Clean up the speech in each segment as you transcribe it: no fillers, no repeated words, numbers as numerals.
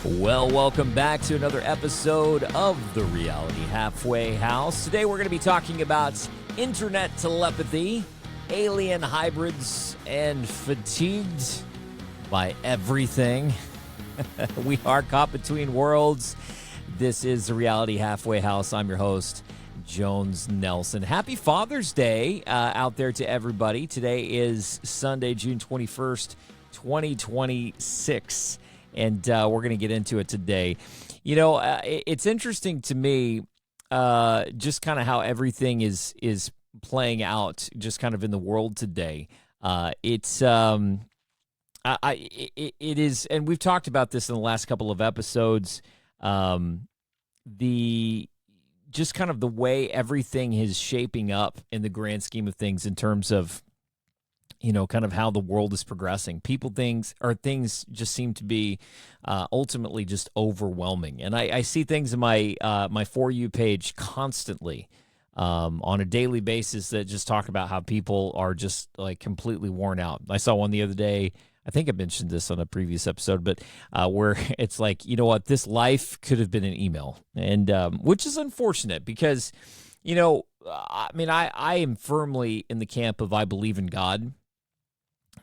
Well, welcome back to another episode of The Reality Halfway House. Today we're going to be talking about internet telepathy, alien hybrids, and fatigued by everything. We are caught between worlds. This is The Reality Halfway House. I'm your host, Jones Nelson. Happy Father's Day out there to everybody. Today is Sunday, June 21st, 2026. And we're going to get into it today. You know, it's interesting to me just kind of how everything is playing out just kind of in the world today. It is, and we've talked about this in the last couple of episodes, just kind of the way everything is shaping up in the grand scheme of things in terms of, you know, kind of how the world is progressing. Things just seem to be ultimately just overwhelming. And I see things in my my For You page constantly on a daily basis that just talk about how people are just like completely worn out. I saw one the other day. I think I mentioned this on a previous episode, but where it's like, you know what, this life could have been an email, and which is unfortunate because, you know, I mean, I am firmly in the camp of I believe in God.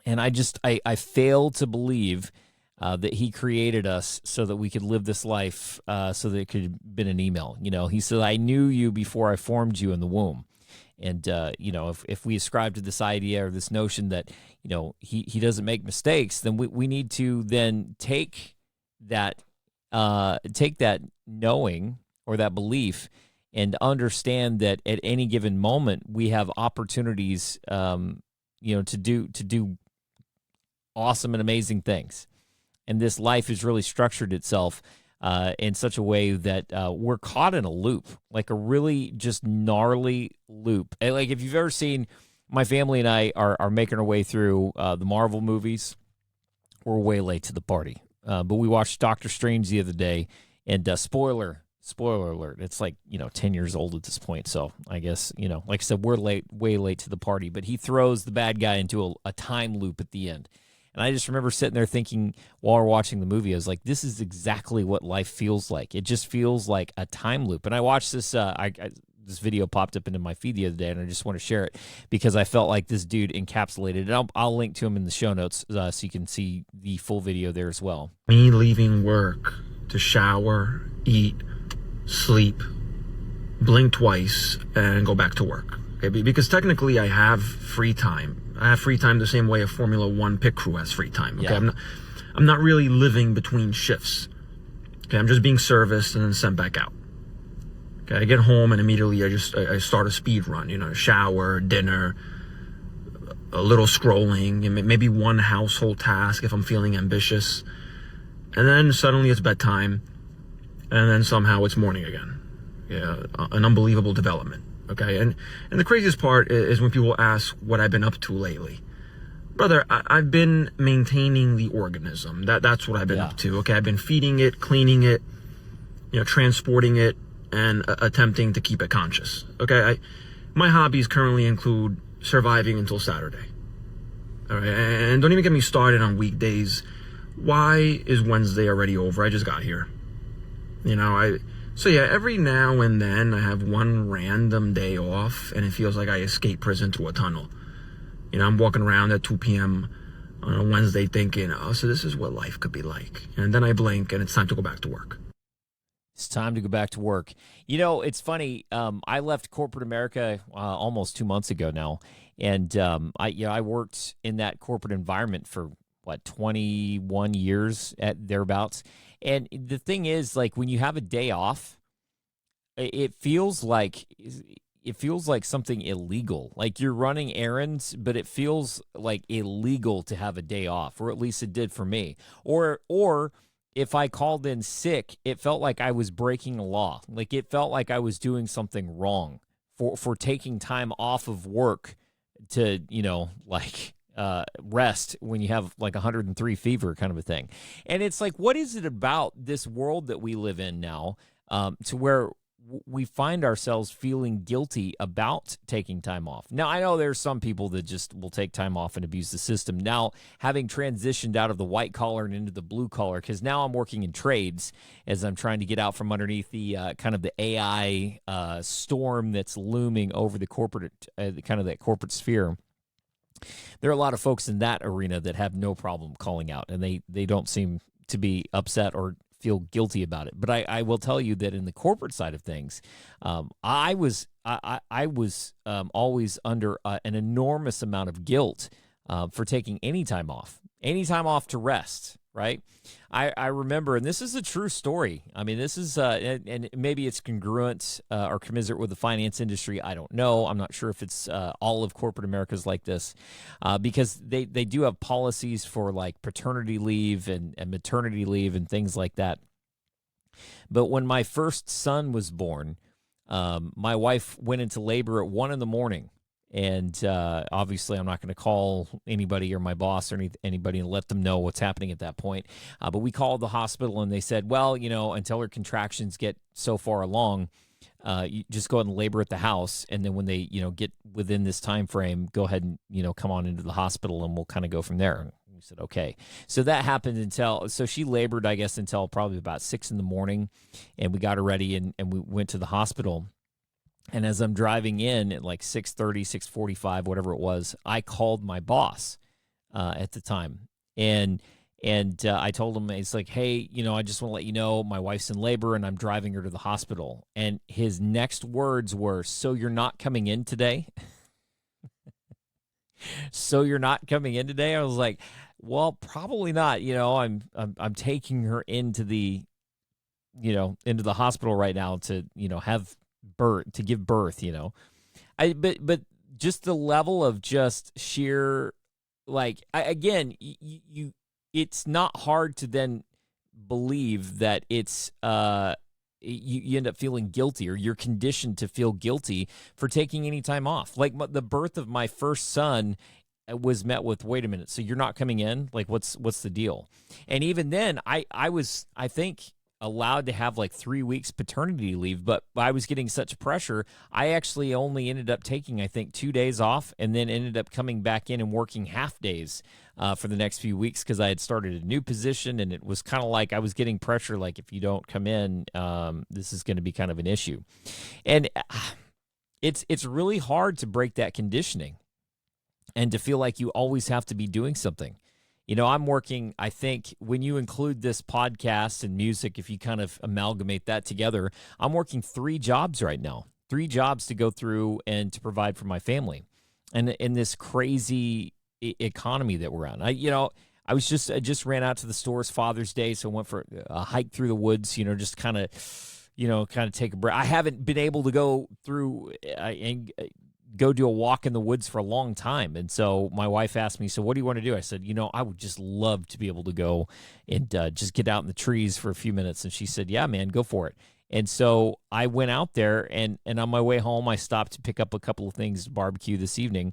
And I fail to believe that he created us so that we could live this life so that it could have been an email. You know, he said, I knew you before I formed you in the womb. And, you know, if we ascribe to this idea or this notion that, you know, he doesn't make mistakes, then we need to then take that knowing or that belief and understand that at any given moment we have opportunities, you know, to do awesome and amazing things. And this life has really structured itself in such a way that we're caught in a loop, like a really just gnarly loop. And like if you've ever seen, my family and I are making our way through the Marvel movies. We're way late to the party. But we watched Doctor Strange the other day, and spoiler alert, it's like, you know, 10 years old at this point. So I guess, you know, like I said, we're way late to the party. But he throws the bad guy into a time loop at the end. And I just remember sitting there thinking while we're watching the movie, I was like, this is exactly what life feels like. It just feels like a time loop. And I watched this, this video popped up into my feed the other day, and I just want to share it because I felt like this dude encapsulated it. I'll link to him in the show notes so you can see the full video there as well. Me leaving work to shower, eat, sleep, blink twice, and go back to work. Okay? Because technically I have free time. I have free time the same way a Formula One pit crew has free time. Okay, yeah. I'm not really living between shifts. Okay, I'm just being serviced and then sent back out. Okay, I get home and immediately I start a speed run. You know, shower, dinner, a little scrolling, and maybe one household task if I'm feeling ambitious, and then suddenly it's bedtime, and then somehow it's morning again. Yeah, an unbelievable development. Okay, and the craziest part is when people ask what I've been up to lately. Brother, I've been maintaining the organism. That's what I've been up to. Okay, I've been feeding it, cleaning it, you know, transporting it, and attempting to keep it conscious. Okay, my hobbies currently include surviving until Saturday. All right, and don't even get me started on weekdays. Why is Wednesday already over? I just got here. You know, So yeah, every now and then I have one random day off and it feels like I escaped prison through a tunnel. You know, I'm walking around at 2 p.m. on a Wednesday thinking, oh, so this is what life could be like. And then I blink and it's time to go back to work. It's time to go back to work. You know, it's funny. I left corporate America almost 2 months ago now. And I worked in that corporate environment for, 21 years at thereabouts. And the thing is, like, when you have a day off, it feels like something illegal. Like you're running errands, but it feels like illegal to have a day off, or at least it did for me. Or if I called in sick, it felt like I was breaking a law. Like it felt like I was doing something wrong for taking time off of work to, you know, like rest when you have like 103 fever kind of a thing. And it's like, what is it about this world that we live in now to where we find ourselves feeling guilty about taking time off. Now, I know there's some people that just will take time off and abuse the system. Now, having transitioned out of the white collar and into the blue collar, because now I'm working in trades as I'm trying to get out from underneath the kind of the AI storm that's looming over the corporate, kind of that corporate sphere. There are a lot of folks in that arena that have no problem calling out, and they don't seem to be upset or feel guilty about it. But I will tell you that in the corporate side of things, I was always under an enormous amount of guilt for taking any time off to rest. Right. I remember, and this is a true story. I mean, this is, and maybe it's congruent or commiserate with the finance industry. I don't know. I'm not sure if it's all of corporate America's like this, because they do have policies for like paternity leave and maternity leave and things like that. But when my first son was born, my wife went into labor at 1 a.m. And obviously, I'm not going to call anybody or my boss or anybody and let them know what's happening at that point. But we called the hospital, and they said, well, until her contractions get so far along, you just go ahead and labor at the house. And then when they, get within this time frame, go ahead and, come on into the hospital, and we'll kind of go from there. And we said, okay. So that happened so she labored, I guess, until probably about 6 a.m. And we got her ready, and we went to the hospital. And as I'm driving in at like 6:30, 6:45, whatever it was, I called my boss at the time. And I told him, it's like, hey, I just want to let you know my wife's in labor and I'm driving her to the hospital. And his next words were, so you're not coming in today? So you're not coming in today? I was like, well, probably not. I'm taking her into the hospital right now to, have to give birth, but just the level of just sheer, like, it's not hard to then believe that it's, you end up feeling guilty, or you're conditioned to feel guilty for taking any time off. Like the birth of my first son was met with, wait a minute, so you're not coming in? Like, what's the deal? And even then I was, I think, allowed to have like 3 weeks paternity leave, but I was getting such pressure. I actually only ended up taking, I think, 2 days off, and then ended up coming back in and working half days for the next few weeks, because I had started a new position, and it was kind of like I was getting pressure, like, if you don't come in, this is going to be kind of an issue. And it's really hard to break that conditioning and to feel like you always have to be doing something. I'm working, I think, when you include this podcast and music, if you kind of amalgamate that together, I'm working 3 jobs right now, 3 jobs to go through and to provide for my family. And in this crazy economy that we're on, I just ran out to the stores Father's Day, so I went for a hike through the woods, just kind of take a break. I haven't been able to go through and go do a walk in the woods for a long time. And so my wife asked me, so what do you want to do? I said, I would just love to be able to go and just get out in the trees for a few minutes. And she said, yeah, man, go for it. And so I went out there, and on my way home, I stopped to pick up a couple of things to barbecue this evening.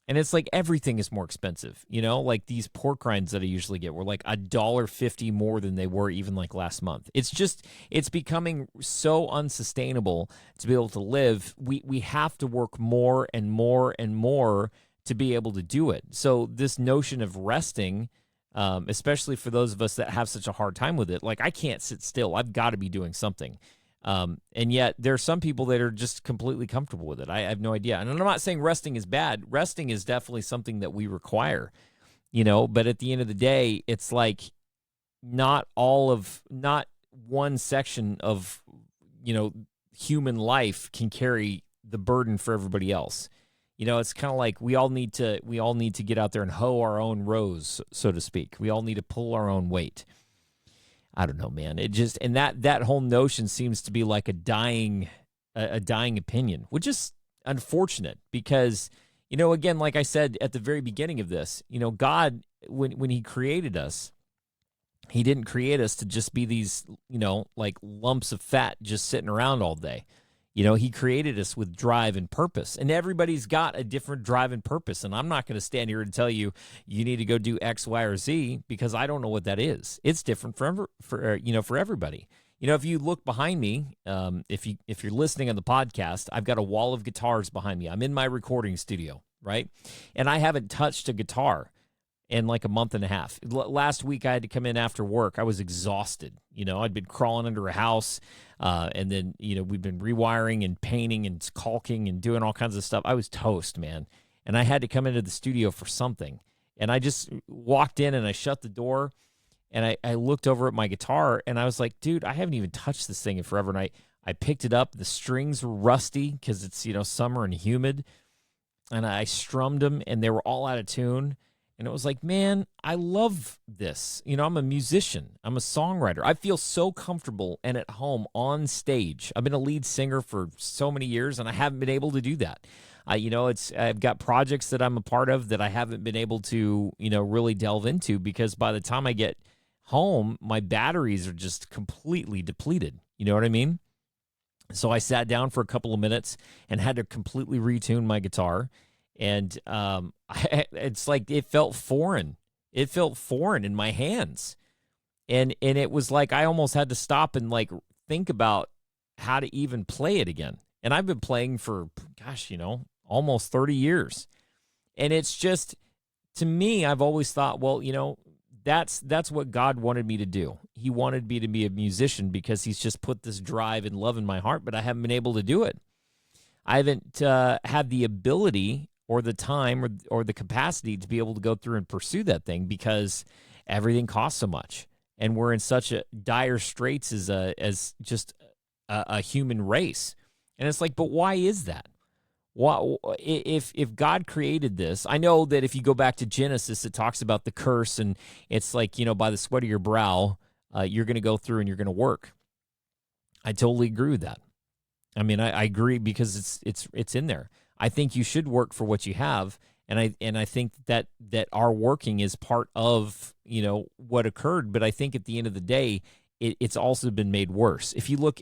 And it's like everything is more expensive, like these pork rinds that I usually get were like $1.50 more than they were even like last month. It's becoming so unsustainable to be able to live. We have to work more and more and more to be able to do it. So this notion of resting, especially for those of us that have such a hard time with it, like, I can't sit still. I've got to be doing something. And yet there are some people that are just completely comfortable with it. I have no idea. And I'm not saying resting is bad. Resting is definitely something that we require, but at the end of the day, it's like not one section of, human life can carry the burden for everybody else. It's kind of like we all need to get out there and hoe our own rows, so to speak. We all need to pull our own weight. I don't know, man. It just, and that whole notion seems to be like a dying opinion, which is unfortunate because, again, like I said at the very beginning of this, God, when he created us, he didn't create us to just be these, like lumps of fat just sitting around all day. He created us with drive and purpose, and everybody's got a different drive and purpose. And I'm not going to stand here and tell you need to go do X, Y, or Z, because I don't know what that is. It's different for everybody. If you look behind me, if you're listening on the podcast, I've got a wall of guitars behind me. I'm in my recording studio, right? And I haven't touched a guitar in like a month and a half. Last week, I had to come in after work. I was exhausted. I'd been crawling under a house, and then, we've been rewiring and painting and caulking and doing all kinds of stuff. I was toast, man. And I had to come into the studio for something. And I just walked in and I shut the door, and I looked over at my guitar, and I was like, dude, I haven't even touched this thing in forever. And I picked it up. The strings were rusty because it's, summer and humid. And I strummed them, and they were all out of tune. And it was like, man, I love this. I'm a musician. I'm a songwriter. I feel so comfortable and at home on stage. I've been a lead singer for so many years, and I haven't been able to do that. I've got projects that I'm a part of that I haven't been able to, really delve into, because by the time I get home, my batteries are just completely depleted. You know what I mean? So I sat down for a couple of minutes and had to completely retune my guitar. And it's like it felt foreign. It felt foreign in my hands. And it was like I almost had to stop and like think about how to even play it again. And I've been playing for, almost 30 years. And it's just, to me, I've always thought, well, that's what God wanted me to do. He wanted me to be a musician because he's just put this drive and love in my heart, but I haven't been able to do it. I haven't had the ability or the time or the capacity to be able to go through and pursue that thing because everything costs so much. And we're in such a dire straits as just a human race. And it's like, but why is that? Why, if God created this, I know that if you go back to Genesis, it talks about the curse, and it's like, by the sweat of your brow, you're going to go through and you're going to work. I totally agree with that. I mean, I agree because it's in there. I think you should work for what you have, and I think that our working is part of what occurred. But I think at the end of the day, it's also been made worse. If you look,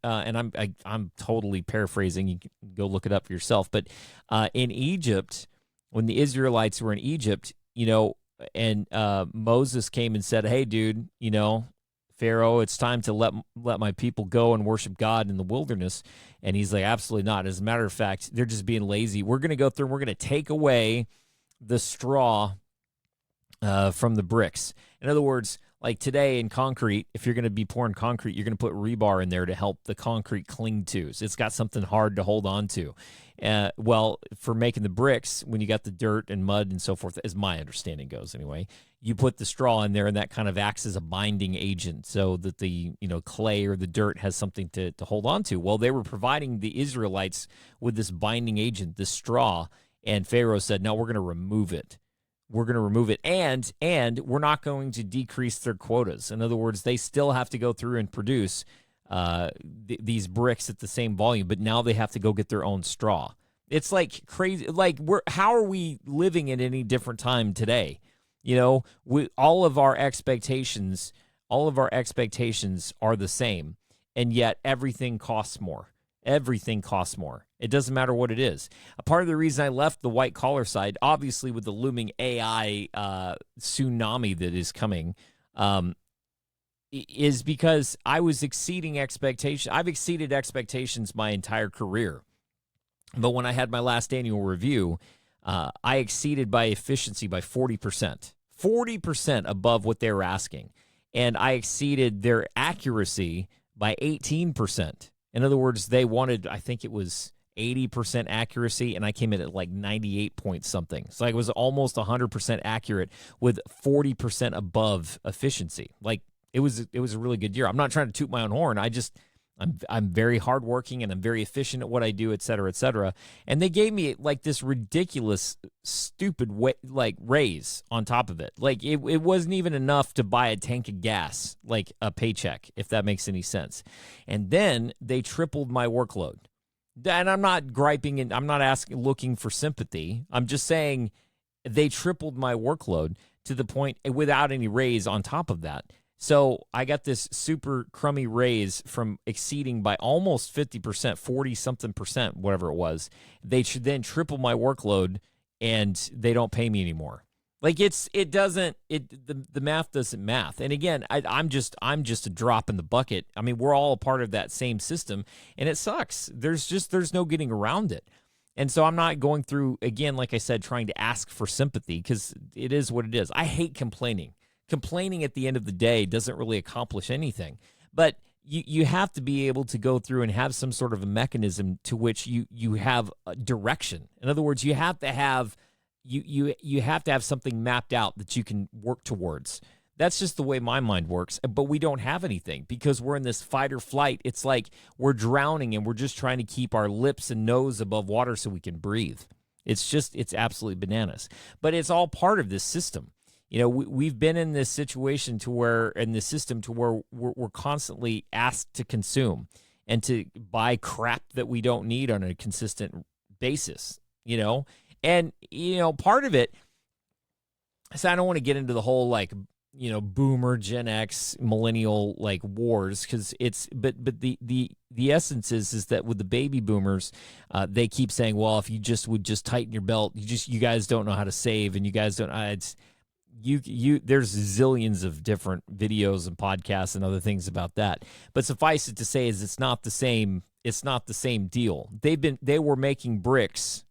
and I'm totally paraphrasing. You can go look it up for yourself. But in Egypt, when the Israelites were in Egypt, and Moses came and said, "Hey, dude, Pharaoh, it's time to let my people go and worship God in the wilderness." And he's like, "Absolutely not. As a matter of fact, they're just being lazy. We're going to go through and we're going to take away the straw from the bricks." In other words, like today in concrete, if you're going to be pouring concrete, you're going to put rebar in there to help the concrete cling to. So it's got something hard to hold on to. Well, for making the bricks, when you got the dirt and mud and so forth, as my understanding goes anyway, you put the straw in there, and that kind of acts as a binding agent so that the clay or the dirt has something to hold on to. Well, they were providing the Israelites with this binding agent, this straw, and Pharaoh said, "No, we're going to remove it. We're going to remove it, and we're not going to decrease their quotas." In other words, they still have to go through and produce these bricks at the same volume, but now they have to go get their own straw. It's like crazy. Like, how are we living at any different time today? All of our expectations are the same, and yet everything costs more. Everything costs more. It doesn't matter what it is. A part of the reason I left the white collar side, obviously with the looming AI tsunami that is coming, is because I was exceeding expectations. I've exceeded expectations my entire career. But when I had my last annual review, I exceeded by efficiency by 40%. 40% above what they were asking. And I exceeded their accuracy by 18%. In other words, they wanted, I think it was 80% accuracy, and I came in at like 98 point something. So I was almost 100% accurate with 40% above efficiency. Like, it was a really good year. I'm not trying to toot my own horn. I'm very hardworking, and I'm very efficient at what I do, et cetera, et cetera. And they gave me like this ridiculous, stupid raise on top of it. Like, it wasn't even enough to buy a tank of gas, like a paycheck, if that makes any sense. And then they tripled my workload. And I'm not griping, and I'm not looking for sympathy. I'm just saying they tripled my workload to the point without any raise on top of that. So I got this super crummy raise from exceeding by almost 50%, 40-something percent, whatever it was. They should then triple my workload, and they don't pay me anymore. Like the math doesn't math. And again, I'm just a drop in the bucket. I mean, we're all a part of that same system, and it sucks. There's no getting around it. And so I'm not going through, again, like I said, trying to ask for sympathy, because it is what it is. I hate complaining. Complaining at the end of the day doesn't really accomplish anything. But you have to be able to go through and have some sort of a mechanism to which you have a direction. In other words, you have to have something mapped out that you can work towards. That's just the way my mind works. But we don't have anything because we're in this fight or flight. It's like we're drowning and we're just trying to keep our lips and nose above water so we can breathe. It's absolutely bananas. But it's all part of this system. You know, we've been in this situation in this system to where we're constantly asked to consume and to buy crap that we don't need on a consistent basis, you know? And, you know, part of it, so I don't want to get into the whole, like, you know, boomer, Gen X, millennial, like, wars, because but the essence is that with the baby boomers, they keep saying, well, if you would just tighten your belt, you guys don't know how to save, and you guys don't, there's zillions of different videos and podcasts and other things about that. But suffice it to say is it's not the same deal. They were making bricks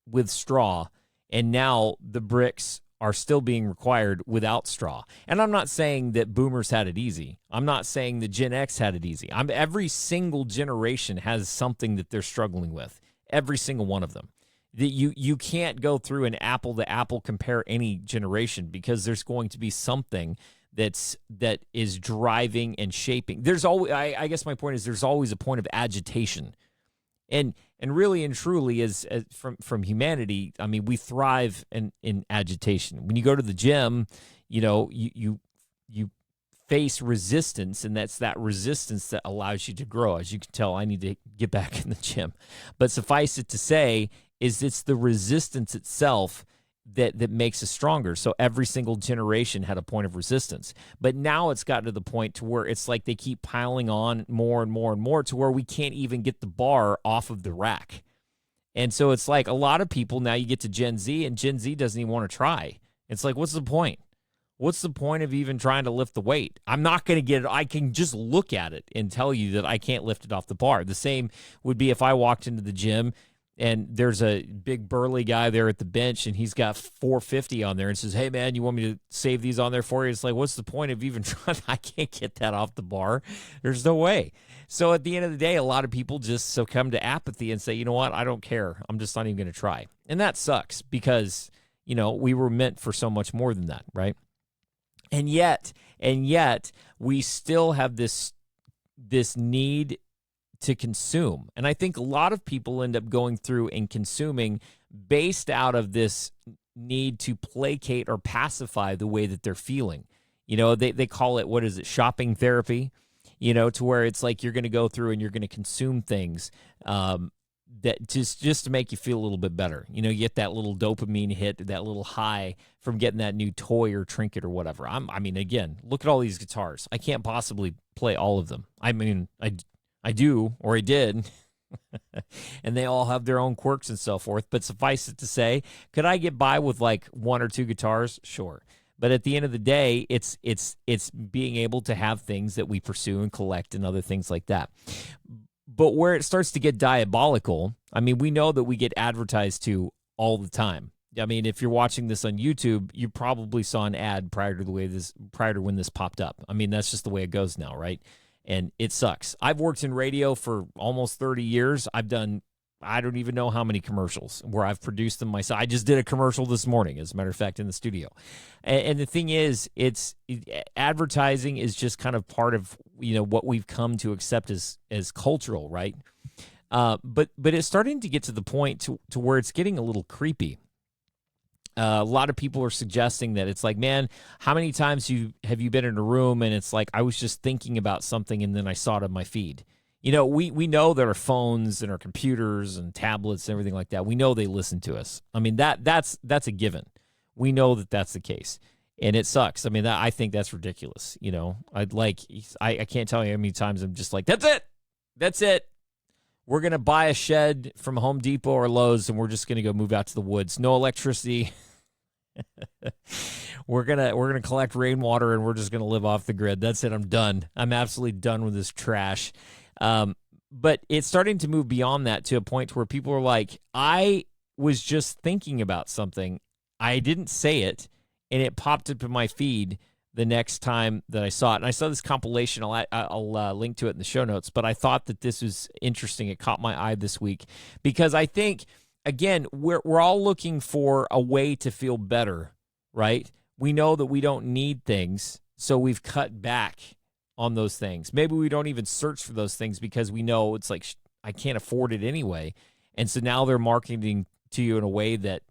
with straw, and now the bricks are still being required without straw. And I'm not saying that boomers had it easy. I'm not saying that Gen X had it easy. Every single generation has something that they're struggling with. Every single one of them. That you can't go through and apple to apple compare any generation, because there's going to be something that is driving and shaping. There's always, I guess my point is, there's always a point of agitation. And really and truly, as from humanity, I mean, we thrive in agitation. When you go to the gym, you know, you face resistance, and that's that resistance that allows you to grow. As you can tell, I need to get back in the gym. But suffice it to say, is it's the resistance itself that makes us stronger. So every single generation had a point of resistance. But now it's gotten to the point to where it's like they keep piling on more and more and more to where we can't even get the bar off of the rack. And so it's like a lot of people, now you get to Gen Z, and Gen Z doesn't even want to try. It's like, what's the point? What's the point of even trying to lift the weight? I'm not going to get it. I can just look at it and tell you that I can't lift it off the bar. The same would be if I walked into the gym and there's a big burly guy there at the bench, and he's got 450 on there and says, hey, man, you want me to save these on there for you? It's like, what's the point of even trying? I can't get that off the bar. There's no way. So at the end of the day, a lot of people just succumb to apathy and say, you know what? I don't care. I'm just not even going to try. And that sucks because, you know, we were meant for so much more than that, right? And yet we still have this need to consume. And I think a lot of people end up going through and consuming based out of this need to placate or pacify the way that they're feeling. You know, they call it, what is it, shopping therapy, you know, to where it's like you're going to go through and you're going to consume things that just to make you feel a little bit better. You know, you get that little dopamine hit, that little high from getting that new toy or trinket or whatever. I mean, again, look at all these guitars. I can't possibly play all of them. I mean, I do, or I did, and they all have their own quirks and so forth. But suffice it to say, could I get by with like one or two guitars? Sure. But at the end of the day, it's being able to have things that we pursue and collect and other things like that. But where it starts to get diabolical, I mean, we know that we get advertised to all the time. I mean, if you're watching this on YouTube, you probably saw an ad prior to when this popped up. I mean, that's just the way it goes now, right? And it sucks. I've worked in radio for almost 30 years. I've done, I don't even know how many commercials where I've produced them myself. I just did a commercial this morning, as a matter of fact, in the studio. And the thing is, advertising is just kind of part of, you know, what we've come to accept as cultural, right? But it's starting to get to the point to where it's getting a little creepy. A lot of people are suggesting that it's like, man, how many times have you been in a room and it's like, I was just thinking about something and then I saw it on my feed. You know, we know that our phones and our computers and tablets and everything like that, we know they listen to us. I mean, that's a given. We know that that's the case. And it sucks. I mean, I think that's ridiculous. You know, I can't tell you how many times I'm just like, that's it. We're going to buy a shed from Home Depot or Lowe's and we're just going to go move out to the woods. No electricity. We're gonna collect rainwater and we're just gonna live off the grid. That's it. I'm done. I'm absolutely done with this trash. But it's starting to move beyond that to a point where people are like, I was just thinking about something. I didn't say it, and it popped up in my feed the next time that I saw it. And I saw this compilation. I'll link to it in the show notes. But I thought that this was interesting. It caught my eye this week because I think, again, we're all looking for a way to feel better, right? We know that we don't need things, so we've cut back on those things. Maybe we don't even search for those things because we know it's like, I can't afford it anyway. And so now they're marketing to you in a way that,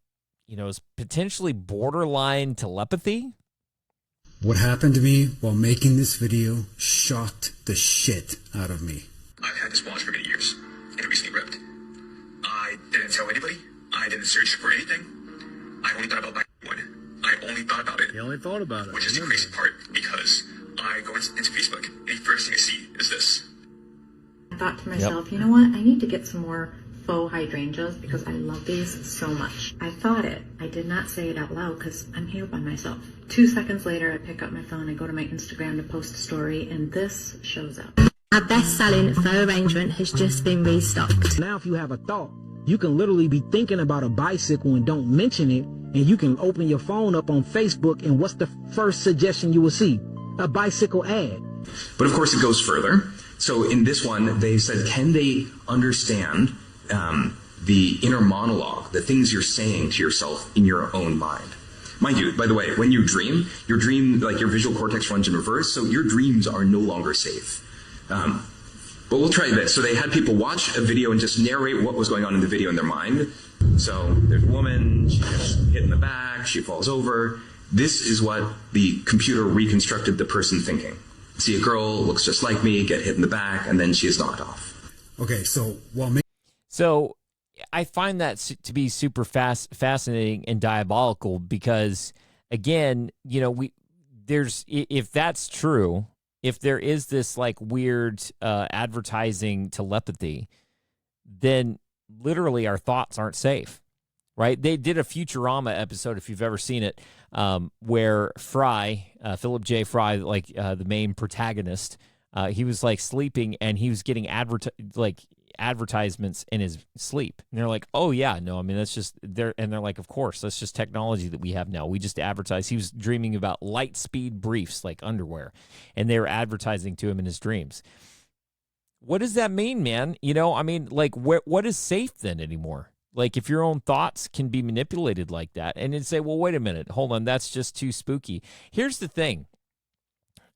is potentially borderline telepathy. What happened to me while making this video shocked the shit out of me. I've had this watch for many years, and it recently ripped. I didn't tell anybody. I didn't search for anything. I only thought about buying one. I only thought about it. You only thought about it. Which is the crazy part, because I go into Facebook, and the first thing I see is this. I thought to myself, you know what? I need to get some more faux hydrangeas because I love these so much. I thought it. I did not say it out loud because I'm here by myself. 2 seconds later, I pick up my phone, I go to my Instagram to post a story, and this shows up. Our best-selling faux arrangement has just been restocked. Now if you have a thought, you can literally be thinking about a bicycle and don't mention it, and you can open your phone up on Facebook, and what's the first suggestion you will see? A bicycle ad. But of course it goes further. So in this one, they said, can they understand the inner monologue, the things you're saying to yourself in your own mind? Mind you, by the way, when you dream, like your visual cortex runs in reverse, so your dreams are no longer safe. But we'll try this. So they had people watch a video and just narrate what was going on in the video in their mind. So there's a woman, she gets hit in the back, she falls over. This is what the computer reconstructed the person thinking. See a girl, looks just like me, get hit in the back, and then she is knocked off. Okay, so So I find that to be super fascinating and diabolical because, again, if that's true, if there is this like weird advertising telepathy, then literally our thoughts aren't safe, right? They did a Futurama episode, if you've ever seen it, where Fry, Philip J. Fry, the main protagonist, he was like sleeping and he was getting advertisements in his sleep. And they're like, oh yeah, no, I mean, that's just there. And they're like, of course, that's just technology that we have now. We just advertise. He was dreaming about light speed briefs, like underwear, and they were advertising to him in his dreams. What does that mean, man? What is safe then anymore? Like if your own thoughts can be manipulated like that and then say, well, wait a minute, hold on, that's just too spooky. Here's the thing.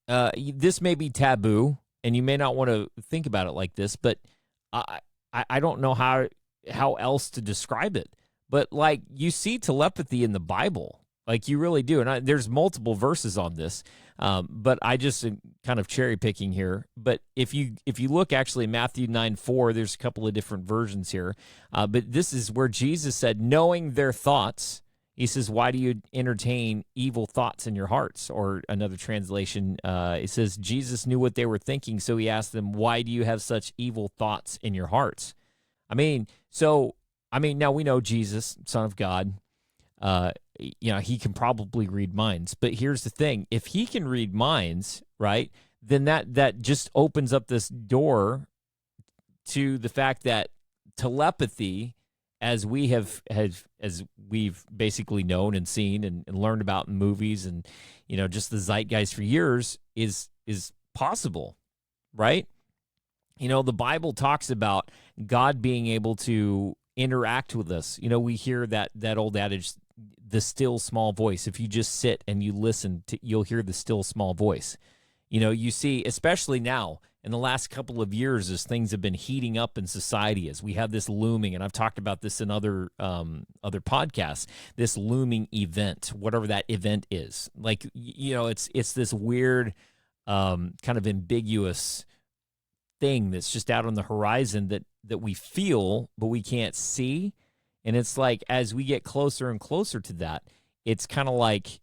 This may be taboo and you may not want to think about it like this, but I don't know how else to describe it, but like you see telepathy in the Bible, like you really do. And there's multiple verses on this, but I just am kind of cherry picking here. But if you look actually Matthew 9:4, there's a couple of different versions here. But this is where Jesus said, knowing their thoughts, he says, why do you entertain evil thoughts in your hearts? Or another translation, it says, Jesus knew what they were thinking, so he asked them, why do you have such evil thoughts in your hearts? Now we know Jesus, Son of God, he can probably read minds. But here's the thing. If he can read minds, right, then that just opens up this door to the fact that telepathy, as we've basically known and seen and learned about in movies and, just the zeitgeist for years is possible, right? The Bible talks about God being able to interact with us. We hear that old adage, the still small voice. If you just sit and you listen, you'll hear the still small voice. You see, especially now, in the last couple of years, as things have been heating up in society, as we have this looming, and I've talked about this in other podcasts, this looming event, whatever that event is. Like, it's this weird kind of ambiguous thing that's just out on the horizon that we feel, but we can't see. And it's like, as we get closer and closer to that, it's kind of like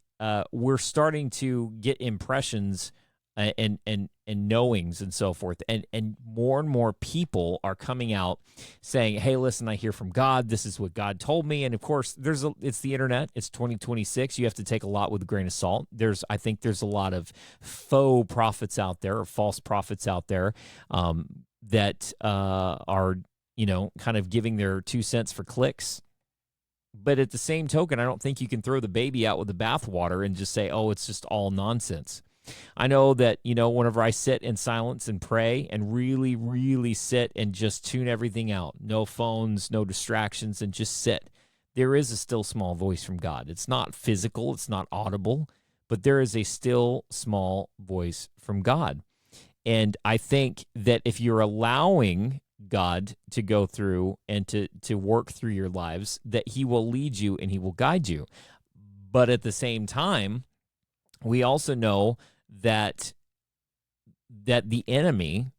we're starting to get impressions and knowings and so forth. And more people are coming out saying, hey, listen, I hear from God. This is what God told me. And of course, it's the internet. It's 2026. You have to take a lot with a grain of salt. I think there's a lot of faux prophets out there, or false prophets out there, that are, kind of giving their 2 cents for clicks. But at the same token, I don't think you can throw the baby out with the bathwater and just say, oh, it's just all nonsense. I know that, whenever I sit in silence and pray and really, really sit and just tune everything out, no phones, no distractions, and just sit, there is a still small voice from God. It's not physical, it's not audible, but there is a still small voice from God. And I think that if you're allowing God to go through and to work through your lives, that he will lead you and he will guide you. But at the same time, we also know that the enemy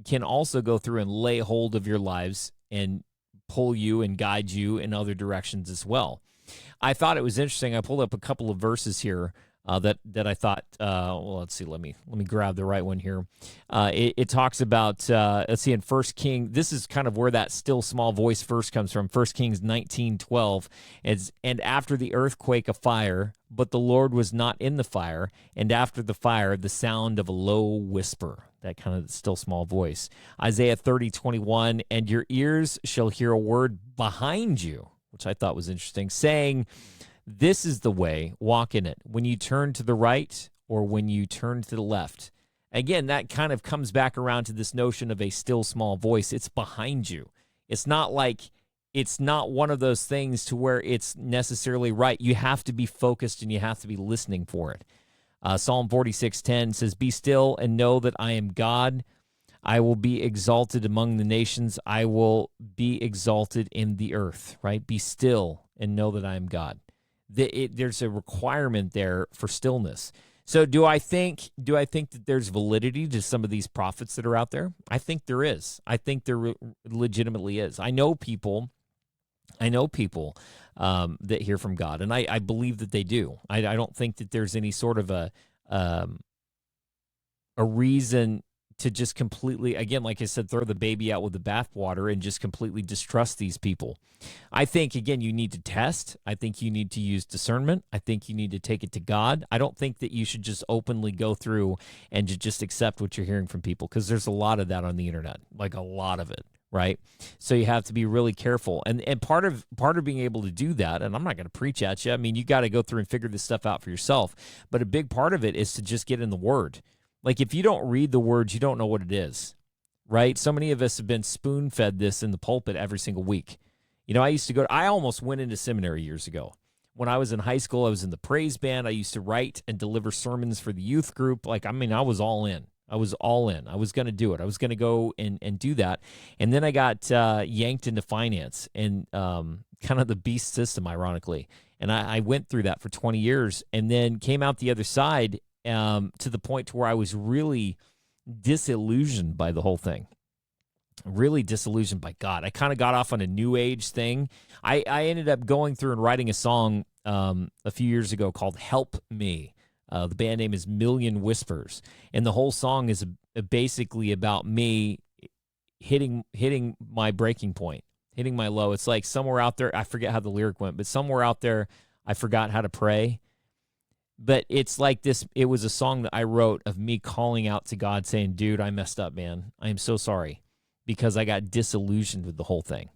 can also go through and lay hold of your lives and pull you and guide you in other directions as well. I thought it was interesting. I pulled up a couple of verses here that I thought, let's see, let me grab the right one here. It talks about, let's see, in 1 Kings, this is kind of where that still small voice verse comes from, 1 Kings 19:12. And after the earthquake, a fire, but the Lord was not in the fire, and after the fire, the sound of a low whisper, that kind of still small voice. Isaiah 30:21, and your ears shall hear a word behind you, which I thought was interesting, saying, this is the way, walk in it, when you turn to the right or when you turn to the left. Again, that kind of comes back around to this notion of a still small voice. It's behind you. It's not one of those things to where it's necessarily right. You have to be focused and you have to be listening for it. Psalm 46:10 says, be still and know that I am God. I will be exalted among the nations. I will be exalted in the earth, right? Be still and know that I am God. There's a requirement there for stillness. So do I think that there's validity to some of these prophets that are out there? I think there is. I think there legitimately is. I know people that hear from God, and I believe that they do. I don't think that there's any sort of a reason to just completely, again, like I said, throw the baby out with the bathwater and just completely distrust these people. I think, again, you need to test. I think you need to use discernment. I think you need to take it to God. I don't think that you should just openly go through and just accept what you're hearing from people, because there's a lot of that on the internet, like a lot of it, right? So you have to be really careful. And part of being able to do that, and I'm not going to preach at you, I mean, you got to go through and figure this stuff out for yourself, but a big part of it is to just get in the Word. Like, if you don't read the words, you don't know what it is, right? So many of us have been spoon-fed this in the pulpit every single week. I almost went into seminary years ago. When I was in high school, I was in the praise band. I used to write and deliver sermons for the youth group. I was all in. I was going to do it. I was going to go and do that. And then I got yanked into finance and kind of the beast system, ironically. And I went through that for 20 years and then came out the other side to the point to where I was really disillusioned by the whole thing. Really disillusioned by God. I kind of got off on a new age thing. I ended up going through and writing a song a few years ago called Help Me. The band name is Million Whispers. And the whole song is basically about me hitting my breaking point, hitting my low. It's like somewhere out there, I forget how the lyric went, but somewhere out there, I forgot how to pray. But it's like this, it was a song that I wrote of me calling out to God saying, dude, I messed up, man. I am so sorry, because I got disillusioned with the whole thing.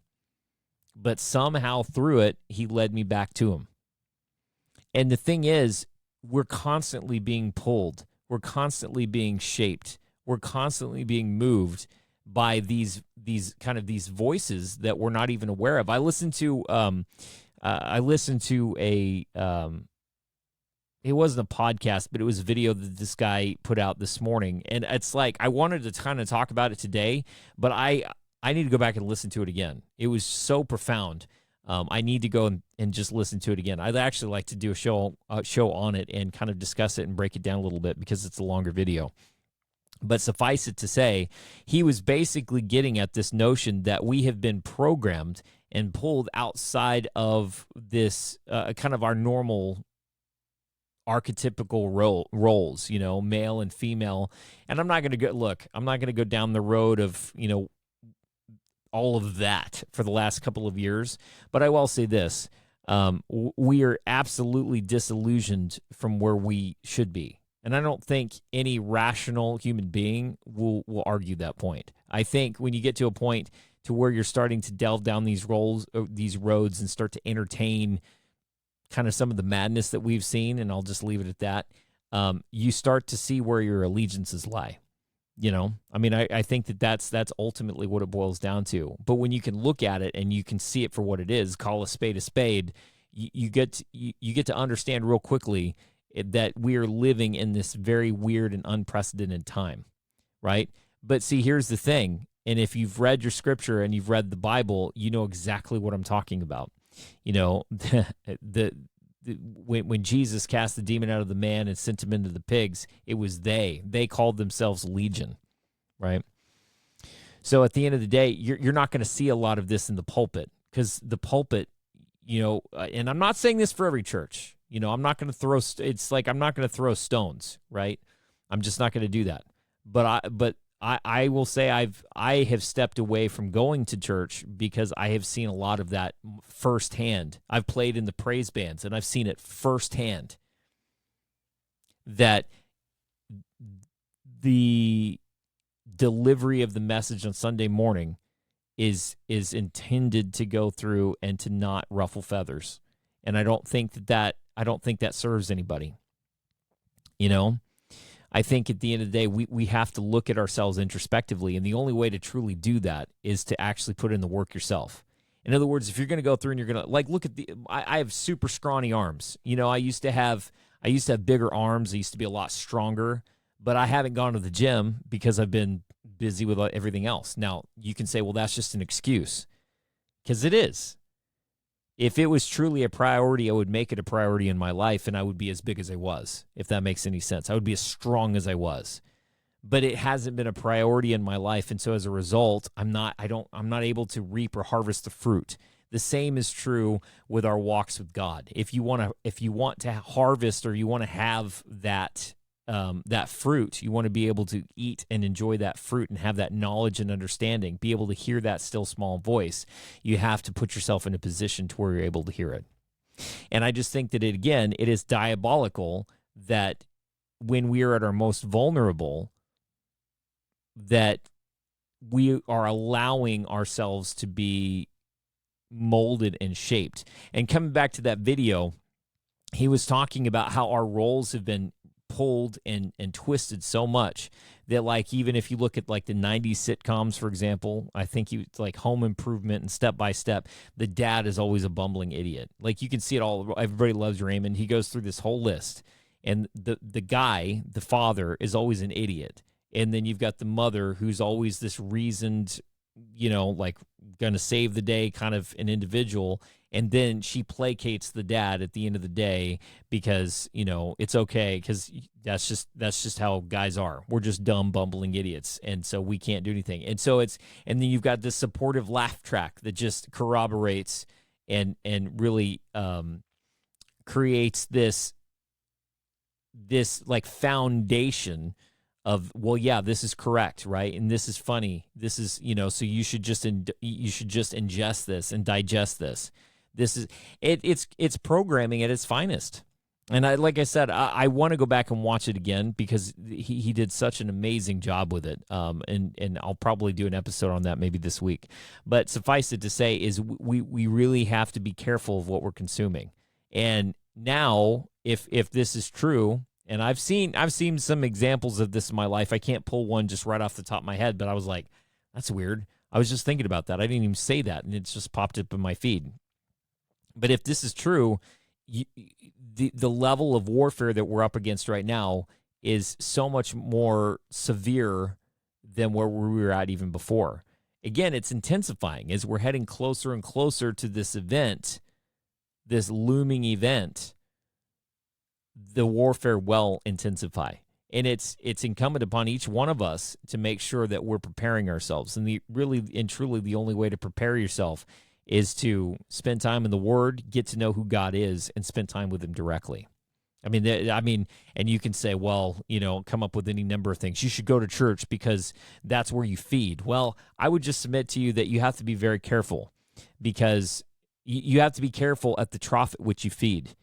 But somehow through it, he led me back to him. And the thing is, we're constantly being pulled. We're constantly being shaped. We're constantly being moved by these voices that we're not even aware of. I listened to it wasn't a podcast, but it was a video that this guy put out this morning. And it's like, I wanted to kind of talk about it today, but I need to go back and listen to it again. It was so profound. I need to go and just listen to it again. I'd actually like to do a show on it and kind of discuss it and break it down a little bit, because it's a longer video. But suffice it to say, he was basically getting at this notion that we have been programmed and pulled outside of this kind of our normal archetypical roles, male and female. And I'm not going to go down the road of, all of that for the last couple of years. But I will say this, we are absolutely disillusioned from where we should be. And I don't think any rational human being will argue that point. I think when you get to a point to where you're starting to delve down these roads and start to entertain kind of some of the madness that we've seen, and I'll just leave it at that, you start to see where your allegiances lie. I think that's ultimately what it boils down to. But when you can look at it and you can see it for what it is, call a spade, you get to understand real quickly that we are living in this very weird and unprecedented time, right? But see, here's the thing, and if you've read your scripture and you've read the Bible, you know exactly what I'm talking about. When Jesus cast the demon out of the man and sent him into the pigs, it was they called themselves Legion, right? So at the end of the day, you're not going to see a lot of this in the pulpit, because the pulpit, and I'm not saying this for every church. I'm not going to throw. It's like I'm not going to throw stones, right? I'm just not going to do that. But I will say I have stepped away from going to church because I have seen a lot of that firsthand. I've played in the praise bands and I've seen it firsthand, that the delivery of the message on Sunday morning is intended to go through and to not ruffle feathers. And I don't think that serves anybody. I think at the end of the day, we have to look at ourselves introspectively, and the only way to truly do that is to actually put in the work yourself. In other words, if you're going to go through and you're going to look at I have super scrawny arms. I used to have bigger arms. I used to be a lot stronger, but I haven't gone to the gym because I've been busy with everything else. Now, you can say, well, that's just an excuse, because it is. If it was truly a priority, I would make it a priority in my life, and I would be as big as I was, if that makes any sense. I would be as strong as I was. But it hasn't been a priority in my life, and so as a result, I'm not able to reap or harvest the fruit. The same is true with our walks with God. If you want to harvest, or you want to have that fruit, you want to be able to eat and enjoy that fruit and have that knowledge and understanding, be able to hear that still small voice, you have to put yourself in a position to where you're able to hear it. And I just think that it is diabolical that when we are at our most vulnerable, that we are allowing ourselves to be molded and shaped. And coming back to that video, he was talking about how our roles have been pulled and twisted so much that, even if you look at the 90s sitcoms, for example, I think Home Improvement and Step by Step, the dad is always a bumbling idiot. You can see it all. Everybody Loves Raymond. He goes through this whole list, and the guy, the father, is always an idiot. And then you've got the mother, who's always this reasoned, going to save the day kind of an individual. And then she placates the dad at the end of the day because, it's okay, because that's just how guys are. We're just dumb, bumbling idiots, and so we can't do anything. And so and then you've got this supportive laugh track that just corroborates and really creates this foundation of, well, yeah, this is correct, right? And this is funny. This is, so you should just ingest this and digest this. This is it's programming at its finest. And like I said, I want to go back and watch it again because he did such an amazing job with it. And I'll probably do an episode on that maybe this week. But suffice it to say is we really have to be careful of what we're consuming. And now, if this is true, and I've seen some examples of this in my life. I can't pull one just right off the top of my head, but I was like, that's weird. I was just thinking about that. I didn't even say that, and it's just popped up in my feed. But if this is true, the level of warfare that we're up against right now is so much more severe than where we were at even before. Again, it's intensifying as we're heading closer and closer to this event, this looming event. The warfare will intensify. And it's incumbent upon each one of us to make sure that we're preparing ourselves. And truly the only way to prepare yourself is to spend time in the Word, get to know who God is, and spend time with Him directly. And you can say, well, come up with any number of things. You should go to church because that's where you feed. Well, I would just submit to you that you have to be very careful, because you have to be careful at the trough at which you feed.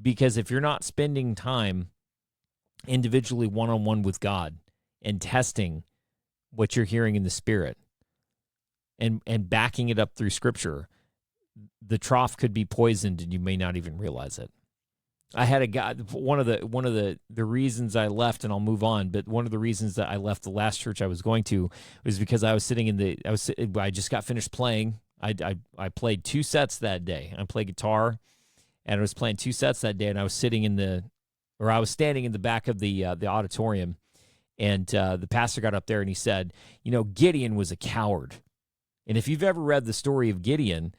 Because if you're not spending time individually one-on-one with God and testing what you're hearing in the Spirit and backing it up through Scripture, the trough could be poisoned and you may not even realize it. I had a guy, one of the reasons I left, and I'll move on, but one of the reasons that I left the last church I was going to was because I just got finished playing. I played 2 sets that day. I played guitar, and I was playing 2 sets that day, and I was standing in the back of the auditorium, and the pastor got up there and he said, Gideon was a coward. And if you've ever read the story of Gideon,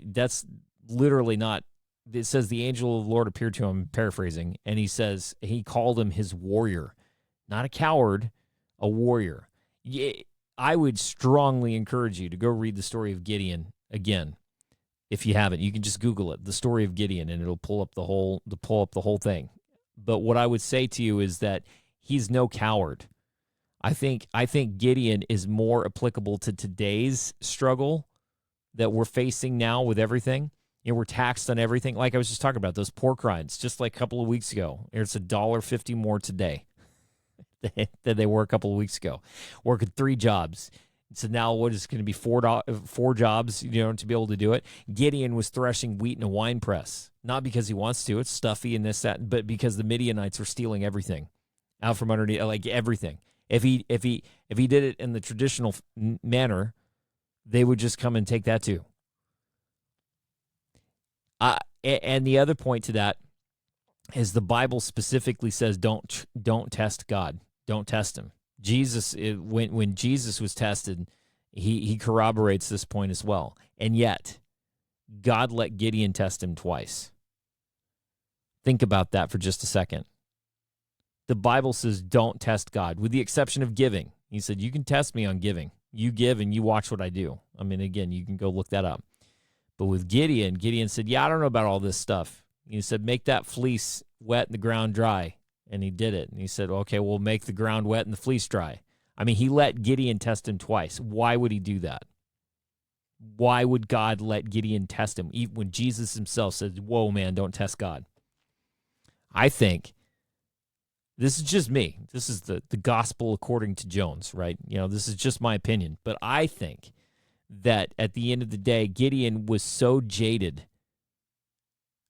that's literally not. It says the angel of the Lord appeared to him, paraphrasing, and he says he called him his warrior, not a coward, a warrior. I would strongly encourage you to go read the story of Gideon again. If you haven't, you can just Google it, the story of Gideon, and it'll pull up the whole thing. But what I would say to you is that he's no coward. I think Gideon is more applicable to today's struggle that we're facing now with everything. We're taxed on everything. Like I was just talking about, those pork rinds, just like a couple of weeks ago. It's $1.50 more today than they were a couple of weeks ago. Working 3 jobs. So now what is going to be 4 jobs, to be able to do it? Gideon was threshing wheat in a wine press. Not because he wants to. It's stuffy and this, that, but because the Midianites were stealing everything out from underneath, like everything. If he did it in the traditional manner, they would just come and take that too. And the other point to that is the Bible specifically says don't test God. Don't test him. Jesus, when Jesus was tested, he corroborates this point as well. And yet, God let Gideon test him twice. Think about that for just a second. The Bible says don't test God, with the exception of giving. He said, you can test me on giving. You give and you watch what I do. Again, you can go look that up. But with Gideon said, I don't know about all this stuff. He said, make that fleece wet and the ground dry. And he did it. And he said, okay, we'll make the ground wet and the fleece dry. He let Gideon test him twice. Why would he do that? Why would God let Gideon test him? Even when Jesus himself said, whoa, man, don't test God. I think, this is just me. This is the gospel according to Jones, right? This is just my opinion. But I think that at the end of the day, Gideon was so jaded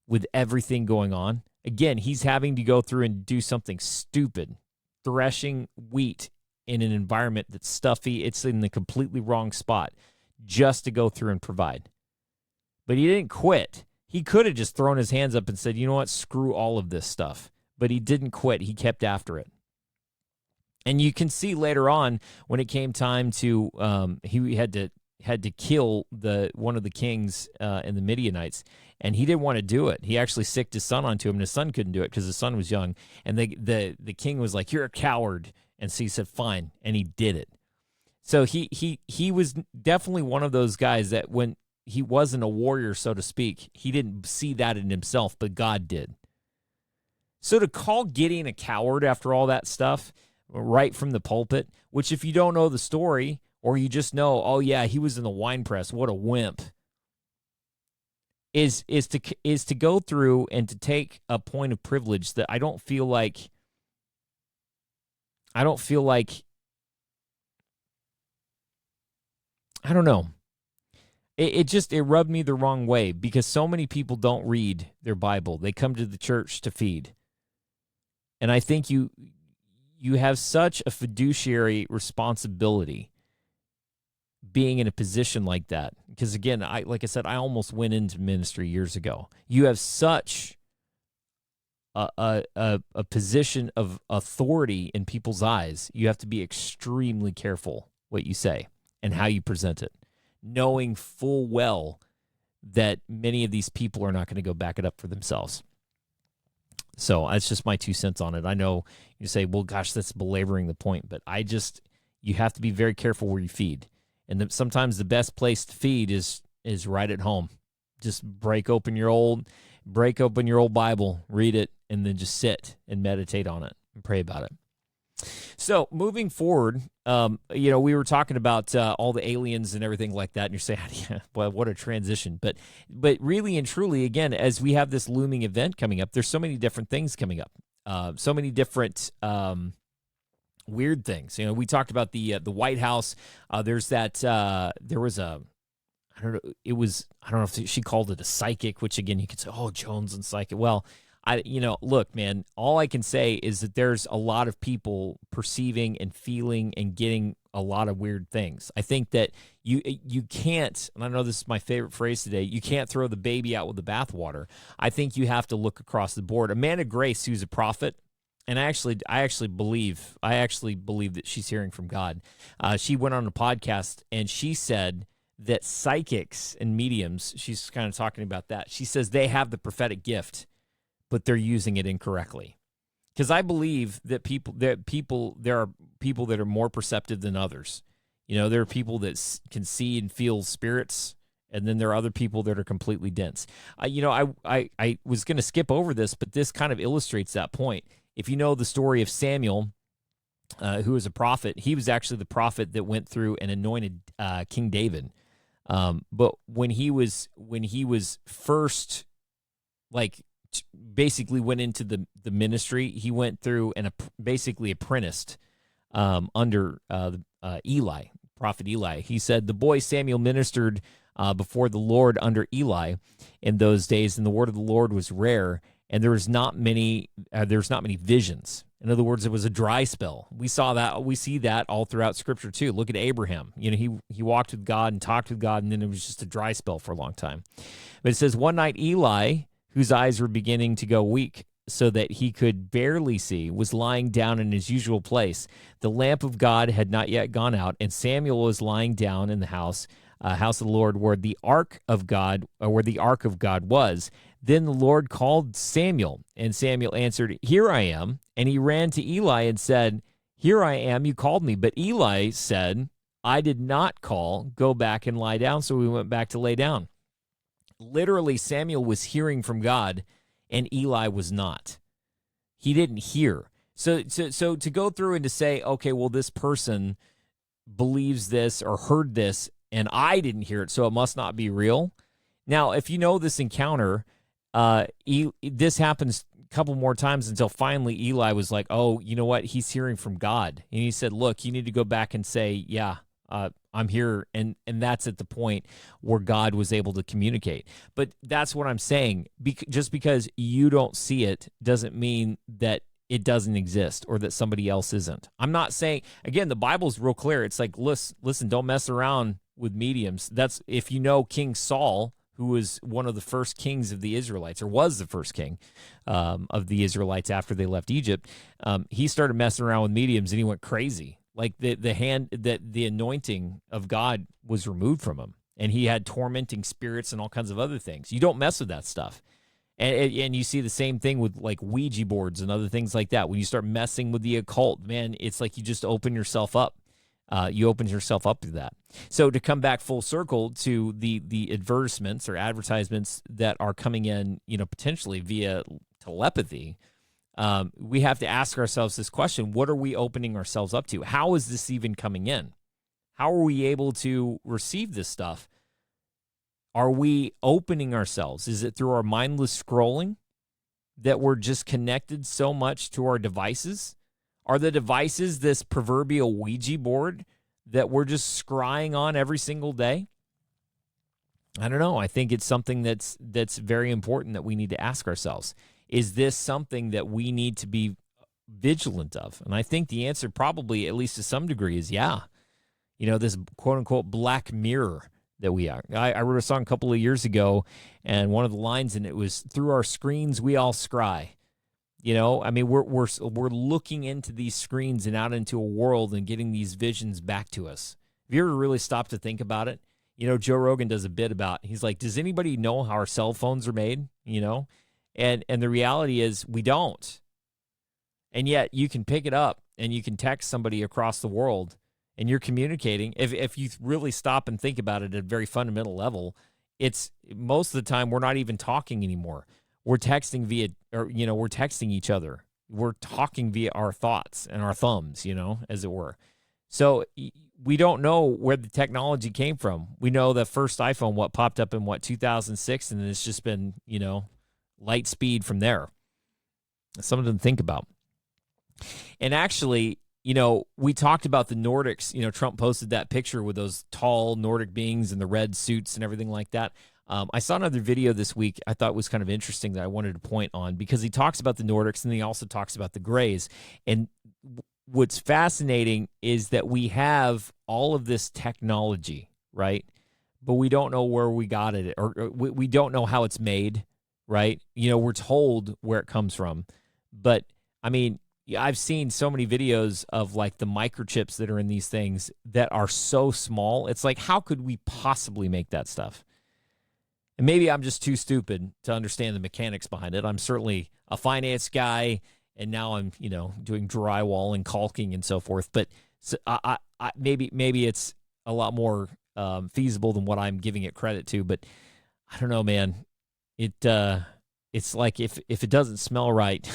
with everything going on. Again, he's having to go through and do something stupid, threshing wheat in an environment that's stuffy. It's in the completely wrong spot just to go through and provide. But he didn't quit. He could have just thrown his hands up and said, you know what, screw all of this stuff. But he didn't quit. He kept after it. And you can see later on when it came time to, he had to kill one of the kings and the Midianites, and he didn't want to do it. He actually sicked his son onto him, and his son couldn't do it because his son was young. And the king was like, "You're a coward," and so he said, "Fine," and he did it. So he was definitely one of those guys that when he wasn't a warrior, so to speak, he didn't see that in himself, but God did. So to call Gideon a coward after all that stuff, right from the pulpit, which if you don't know the story, or you just know, oh yeah, he was in the wine press, what a wimp, is to go through and to take a point of privilege that I don't feel like I don't know. It rubbed me the wrong way because so many people don't read their Bible. They come to the church to feed. And I think you have such a fiduciary responsibility being in a position like that. Because again, like I said, I almost went into ministry years ago. You have such a position of authority in people's eyes. You have to be extremely careful what you say and how you present it, knowing full well that many of these people are not going to go back it up for themselves. So that's just my 2 cents on it. I know you say, well, gosh, that's belaboring the point, but you have to be very careful where you feed. And sometimes the best place to feed is right at home. Just break open your old Bible, read it, and then just sit and meditate on it and pray about it. So moving forward, we were talking about all the aliens and everything like that, and you're saying, yeah, well, what a transition. But really and truly, again, as we have this looming event coming up, there's so many different things coming up, so many different weird things. We talked about the White House. There's that. There was a. I don't know. I don't know if she called it a psychic, which again you could say, oh, Jones and psychic. Well, look, man, all I can say is that there's a lot of people perceiving and feeling and getting a lot of weird things. I think that you can't, and I know this is my favorite phrase today, you can't throw the baby out with the bathwater. I think you have to look across the board. Amanda Grace, who's a prophet, and I actually believe that she's hearing from God. She went on a podcast and she said that psychics and mediums, she's kind of talking about that. She says they have the prophetic gift, but they're using it incorrectly. Because I believe that there are people that are more perceptive than others. There are people that can see and feel spirits, and then there are other people that are completely dense. I was going to skip over this, but this kind of illustrates that point. If you know the story of Samuel, who was a prophet, he was actually the prophet that went through and anointed King David. But when he was first, basically went into the ministry, he went through and basically apprenticed under Eli, prophet Eli. He said the boy Samuel ministered before the Lord under Eli in those days, and the word of the Lord was rare, and there was not many visions. In other words, it was a dry spell. We see that all throughout Scripture too. Look at Abraham. He walked with God and talked with God, and then it was just a dry spell for a long time. But it says one night Eli, whose eyes were beginning to go weak so that he could barely see, was lying down in his usual place. The lamp of God had not yet gone out, and Samuel was lying down in the house of the Lord, where the ark of God was. Then the Lord called Samuel, and Samuel answered, "Here I am." And he ran to Eli and said, "Here I am, you called me." But Eli said, "I did not call. Go back and lie down." So he went back to lay down. Literally, Samuel was hearing from God, and Eli was not. He didn't hear. So to go through and to say, okay, well, this person believes this or heard this, and I didn't hear it, so it must not be real. Now, if you know this encounter, this happens a couple more times until finally Eli was like, oh, you know what? He's hearing from God. And he said, look, you need to go back and say, yeah, I'm here. And that's at the point where God was able to communicate. But that's what I'm saying. Just because you don't see it doesn't mean that it doesn't exist or that somebody else isn't. I'm not saying, again, the Bible's real clear. It's like, listen, don't mess around with mediums. That's, if you know King Saul, who was one of the first kings of the Israelites, or was the first king of the Israelites after they left Egypt, he started messing around with mediums and he went crazy. Like the anointing of God was removed from him, and he had tormenting spirits and all kinds of other things. You don't mess with that stuff. And you see the same thing with like Ouija boards and other things like that. When you start messing with the occult, man, it's like you just open yourself up. You open yourself up to that. So to come back full circle to the advertisements or advertisements that are coming in, potentially via telepathy, we have to ask ourselves this question: what are we opening ourselves up to? How is this even coming in? How are we able to receive this stuff? Are we opening ourselves? Is it through our mindless scrolling that we're just connected so much to our devices? Are the devices this proverbial Ouija board that we're just scrying on every single day? I don't know. I think it's something that's very important that we need to ask ourselves. Is this something that we need to be vigilant of? And I think the answer probably, at least to some degree, is yeah. This quote-unquote black mirror that we are. I wrote a song a couple of years ago, and one of the lines in it was, "Through our screens we all scry." We're looking into these screens and out into a world and getting these visions back to us. Have you ever really stopped to think about it? Joe Rogan does a bit about, he's like, does anybody know how our cell phones are made? And the reality is we don't. And yet you can pick it up and you can text somebody across the world and you're communicating. If you really stop and think about it at a very fundamental level, it's most of the time we're not even talking anymore. We're texting via or, we're texting each other. We're talking via our thoughts and our thumbs, as it were. So we don't know where the technology came from. We know the first iPhone, what popped up in 2006, and it's just been, light speed from there. Something to think about. And actually, we talked about the Nordics. Trump posted that picture with those tall Nordic beings in the red suits and everything like that. I saw another video this week I thought was kind of interesting that I wanted to point on, because he talks about the Nordics and he also talks about the Greys. And what's fascinating is that we have all of this technology, right? But we don't know where we got it, or we don't know how it's made, right? We're told where it comes from. But, I mean, I've seen so many videos of like the microchips that are in these things that are so small. It's like, how could we possibly make that stuff? And maybe I'm just too stupid to understand the mechanics behind it. I'm certainly a finance guy, and now I'm, doing drywall and caulking and so forth. But so I maybe it's a lot more feasible than what I'm giving it credit to. But I don't know, man. It's like if it doesn't smell right,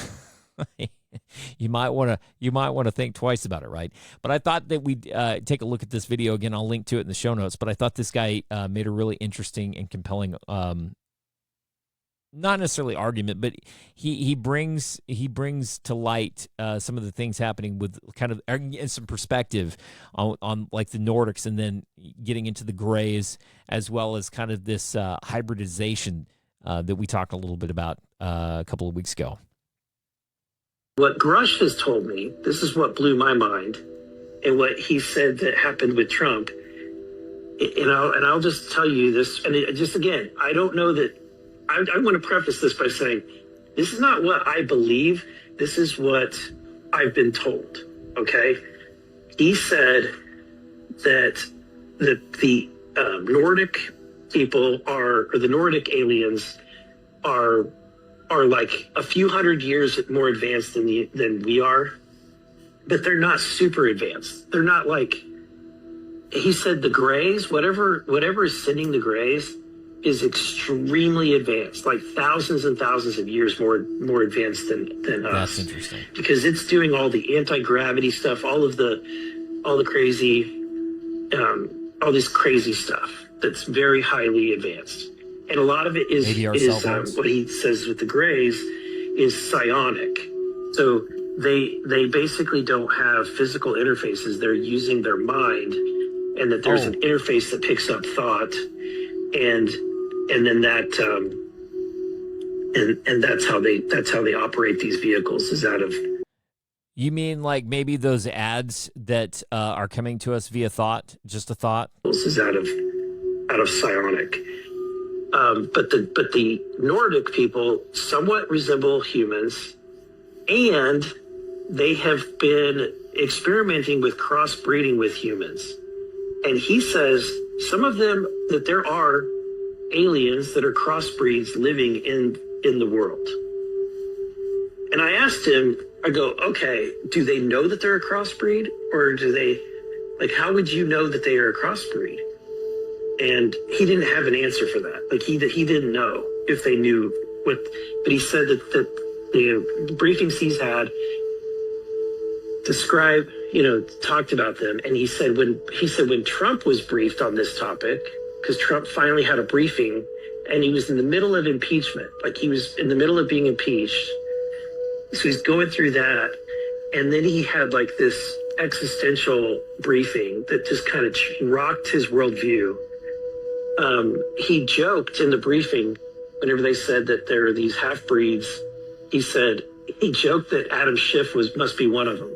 you might want to think twice about it, right? But I thought that we'd take a look at this video again. I'll link to it in the show notes. But I thought this guy made a really interesting and compelling, not necessarily argument, but he brings to light some of the things happening with kind of and some perspective on like the Nordics, and then getting into the Greys, as well as kind of this hybridization that we talked a little bit about a couple of weeks ago. What Grush has told me, this is what blew my mind, and what he said that happened with Trump. And I'll just tell you this, and just again, I don't know that. I want to preface this by saying, this is not what I believe. This is what I've been told. Okay, he said that the Nordic people or the Nordic aliens are like a few hundred years more advanced than we are, but they're not super advanced. They're not like, he said the Greys, whatever is sending the Greys is extremely advanced, like thousands and thousands of years more advanced than us. That's interesting. Because it's doing all the anti-gravity stuff, all this crazy stuff that's very highly advanced. And a lot of it is what he says with the Greys is psionic. So they basically don't have physical interfaces. They're using their mind, and that there's an interface that picks up thought, and then that and that's how they operate these vehicles, is out of. You mean like maybe those ads that are coming to us via thought, just a thought? This is out of psionic. But the Nordic people somewhat resemble humans, and they have been experimenting with crossbreeding with humans. And he says some of them, that there are aliens that are crossbreeds living in the world. And I asked him, I go, okay, do they know that they're a crossbreed, or do they, like, how would you know that they are a crossbreed? And he didn't have an answer for that. Like, he didn't know if they knew what, but he said that the briefings he's had talked about them. And he said when Trump was briefed on this topic, because Trump finally had a briefing, and he was in the middle of impeachment, like he was in the middle of being impeached. So he's going through that. And then he had like this existential briefing that just kind of rocked his worldview. He joked in the briefing, whenever they said that there are these half-breeds, he joked that Adam Schiff must be one of them.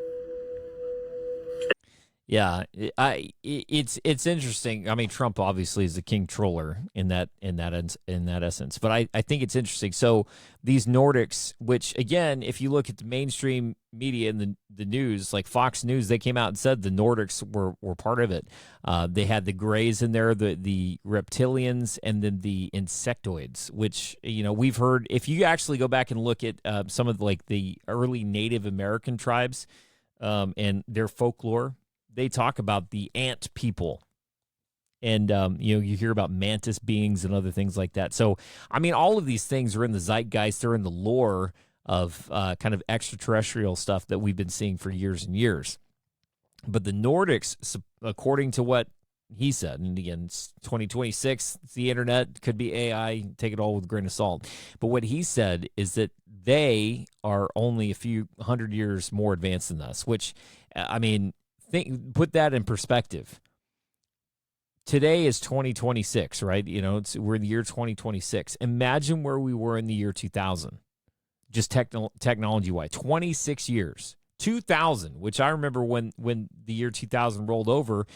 Yeah, it's interesting. I mean, Trump obviously is the king troller in that essence, but I think it's interesting. So these Nordics, which again, if you look at the mainstream media and the news, like Fox News, they came out and said the Nordics were part of it. They had the Greys in there, the reptilians, and then the insectoids, which we've heard. If you actually go back and look at some of the early Native American tribes and their folklore, they talk about the ant people, and you hear about mantis beings and other things like that. So I mean, all of these things are in the zeitgeist, they're in the lore of kind of extraterrestrial stuff that we've been seeing for years and years. But the Nordics, according to what he said, and again, it's 2026, it's the internet, could be AI, take it all with a grain of salt. But what he said is that they are only a few hundred years more advanced than us, which, I mean, put that in perspective. Today is 2026, right? You know, we're in the year 2026. Imagine where we were in the year 2000, just technology-wise. 26 years. 2000, which I remember when the year 2000 rolled over,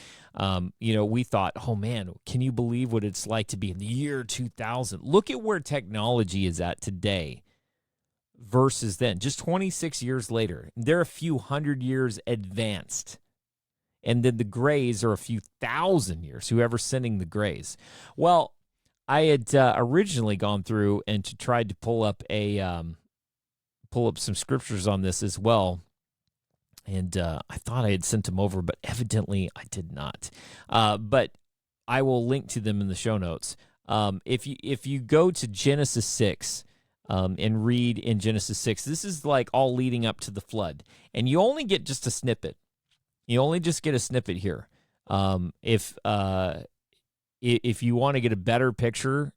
you know, we thought, oh man, can you believe what it's like to be in the year 2000? Look at where technology is at today versus then. Just 26 years later, they're a few hundred years advanced. And then the Greys are a few thousand years, whoever's sending the Greys. Well, I had originally gone through and tried to pull up some scriptures on this as well. And I thought I had sent them over, but evidently I did not. But I will link to them in the show notes. If you go to Genesis 6 and read in Genesis 6, this is like all leading up to the flood. And you only get just a snippet. You only just get a snippet here. If you want to get a better picture,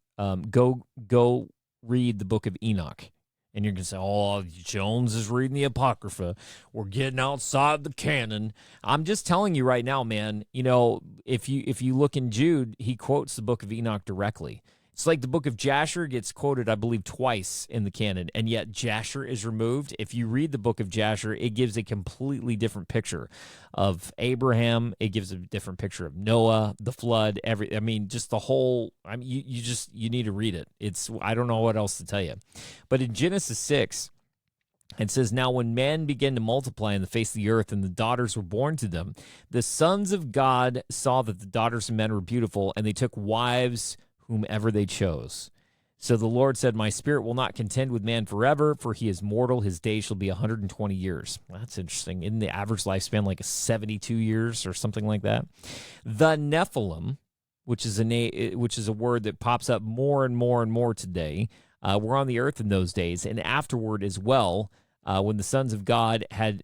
go read the book of Enoch. And you're going to say, oh, Jones is reading the Apocrypha. We're getting outside the canon. I'm just telling you right now, man, you know, if you look in Jude, he quotes the book of Enoch directly. It's like the book of Jasher gets quoted, I believe, twice in the canon, and yet Jasher is removed. If you read the book of Jasher, it gives a completely different picture of Abraham. It gives a different picture of Noah, the flood, just the whole, you need to read it. I don't know what else to tell you. But in Genesis 6, it says, now when men began to multiply on the face of the earth and the daughters were born to them, the sons of God saw that the daughters of men were beautiful, and they took wives whomever they chose. So the Lord said, my spirit will not contend with man forever, for he is mortal. His days shall be 120 years. Well, that's interesting. Isn't the average lifespan like 72 years or something like that? The Nephilim, which is a word that pops up more and more and more today, were on the earth in those days, and afterward as well, when the sons of God had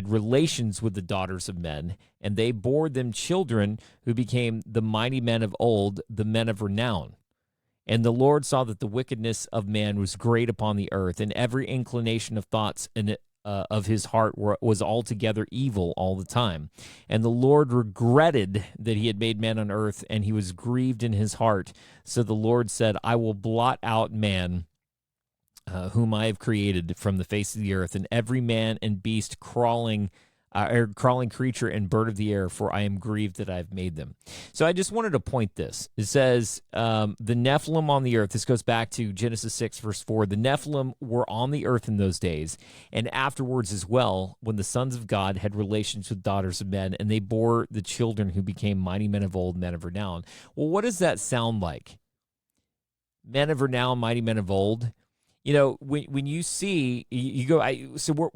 relations with the daughters of men, and they bore them children who became the mighty men of old, the men of renown. And the Lord saw that the wickedness of man was great upon the earth, and every inclination of thoughts of his heart was altogether evil all the time. And the Lord regretted that he had made man on earth, and he was grieved in his heart. So the Lord said, I will blot out man, whom I have created from the face of the earth, and every man and beast crawling creature and bird of the air, for I am grieved that I have made them. So I just wanted to point this. It says, the Nephilim on the earth, this goes back to Genesis 6, verse 4, the Nephilim were on the earth in those days, and afterwards as well, when the sons of God had relations with daughters of men, and they bore the children who became mighty men of old, men of renown. Well, what does that sound like? Men of renown, mighty men of old. You know, when you see, you go, so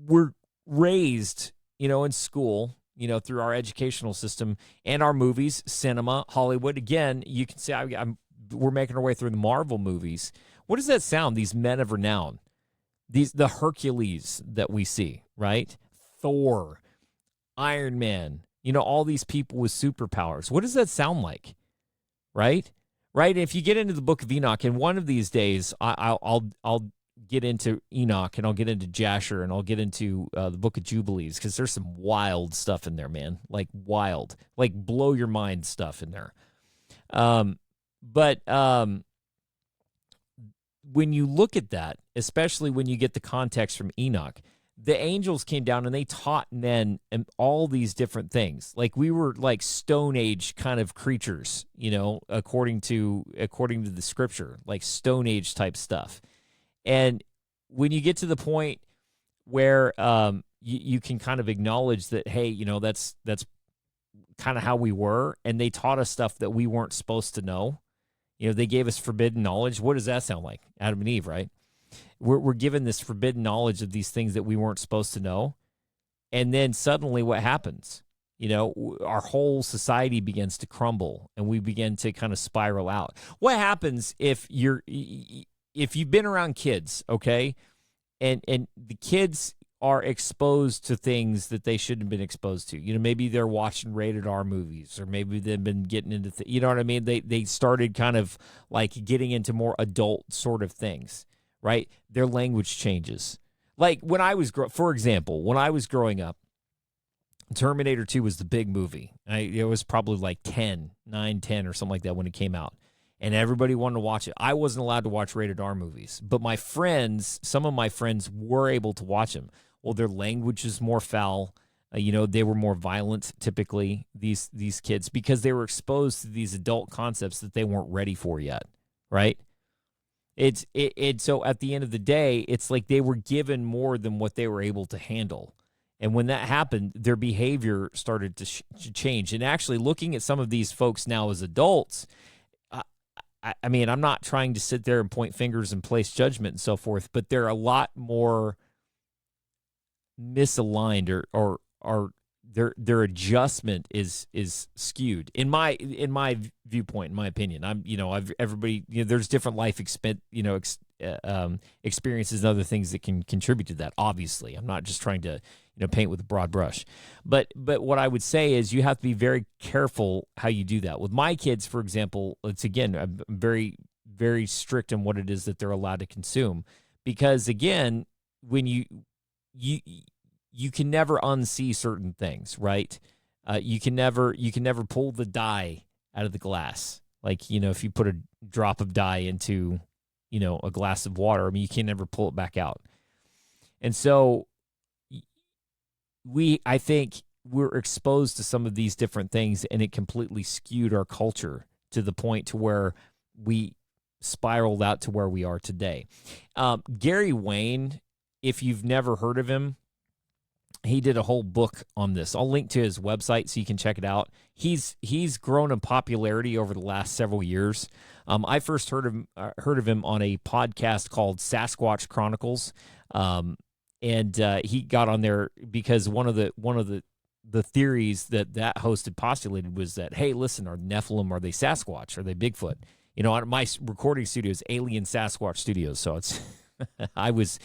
we're raised, you know, in school, you know, through our educational system and our movies, cinema, Hollywood. Again, you can say we're making our way through the Marvel movies. What does that sound? These men of renown, the Hercules that we see, right? Thor, Iron Man, you know, all these people with superpowers. What does that sound like, right? Right. If you get into the book of Enoch, and one of these days I'll get into Enoch, and I'll get into Jasher, and I'll get into the book of Jubilees, because there's some wild stuff in there, man. Like wild, like blow your mind stuff in there. But when you look at that, especially when you get the context from Enoch, the angels came down and they taught men and all these different things. Like we were like Stone Age kind of creatures, you know, according to the scripture, like Stone Age type stuff. And when you get to the point where you can kind of acknowledge that, hey, you know, that's kind of how we were, and they taught us stuff that we weren't supposed to know. You know, they gave us forbidden knowledge. What does that sound like? Adam and Eve, right? We're given this forbidden knowledge of these things that we weren't supposed to know. And then suddenly what happens? You know, our whole society begins to crumble, and we begin to kind of spiral out. What happens if if you've been around kids, okay, and the kids are exposed to things that they shouldn't have been exposed to. You know, maybe they're watching rated R movies, or maybe they've been getting into, you know what I mean? They started kind of like getting into more adult sort of things, right? Their language changes. Like when I was, for example, when I was growing up, Terminator 2 was the big movie. It was probably like 9, 10 or something like that when it came out. And everybody wanted to watch it. I wasn't allowed to watch rated R movies. But my friends, some of my friends were able to watch them. Well, their language is more foul. You know, they were more violent, typically, these kids, because they were exposed to these adult concepts that they weren't ready for yet, right? So at the end of the day, it's like they were given more than what they were able to handle. And when that happened, their behavior started to change. And actually, looking at some of these folks now as adults, I mean, I'm not trying to sit there and point fingers and place judgment and so forth, but they're a lot more misaligned, or their adjustment is skewed in my viewpoint, in my opinion. There's different life experiences and other things that can contribute to that. Obviously, I'm not just trying to paint with a broad brush, but what I would say is you have to be very careful how you do that. With my kids, for example, I'm very, very strict on what it is that they're allowed to consume, because again, when you can never unsee certain things, right? You can never pull the dye out of the glass. Like, if you put a drop of dye into, a glass of water, I mean, you can never pull it back out. And so I think we're exposed to some of these different things, and it completely skewed our culture to the point to where we spiraled out to where we are today. Gary Wayne, if you've never heard of him, he did a whole book on this. I'll link to his website so you can check it out. He's grown in popularity over the last several years. I first heard of him on a podcast called Sasquatch Chronicles, and he got on there because one of the theories that host had postulated was that, hey, listen, are Nephilim, are they Sasquatch? Are they Bigfoot? My recording studio is Alien Sasquatch Studios, so it's I was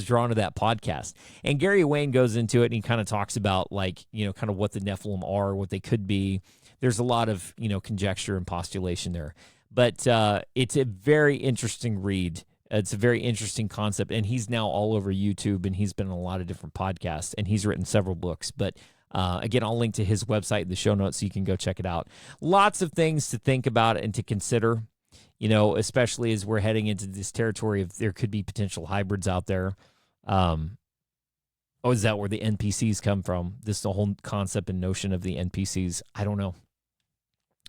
drawn to that podcast. And Gary Wayne goes into it, and he kind of talks about, like, kind of what the Nephilim are, what they could be. There's a lot of, conjecture and postulation there. But it's a very interesting read. It's a very interesting concept, and he's now all over YouTube, and he's been on a lot of different podcasts, and he's written several books. But again, I'll link to his website in the show notes so you can go check it out. Lots of things to think about and to consider, especially as we're heading into this territory of there could be potential hybrids out there. Is that where the NPCs come from? The whole concept and notion of the NPCs. I don't know.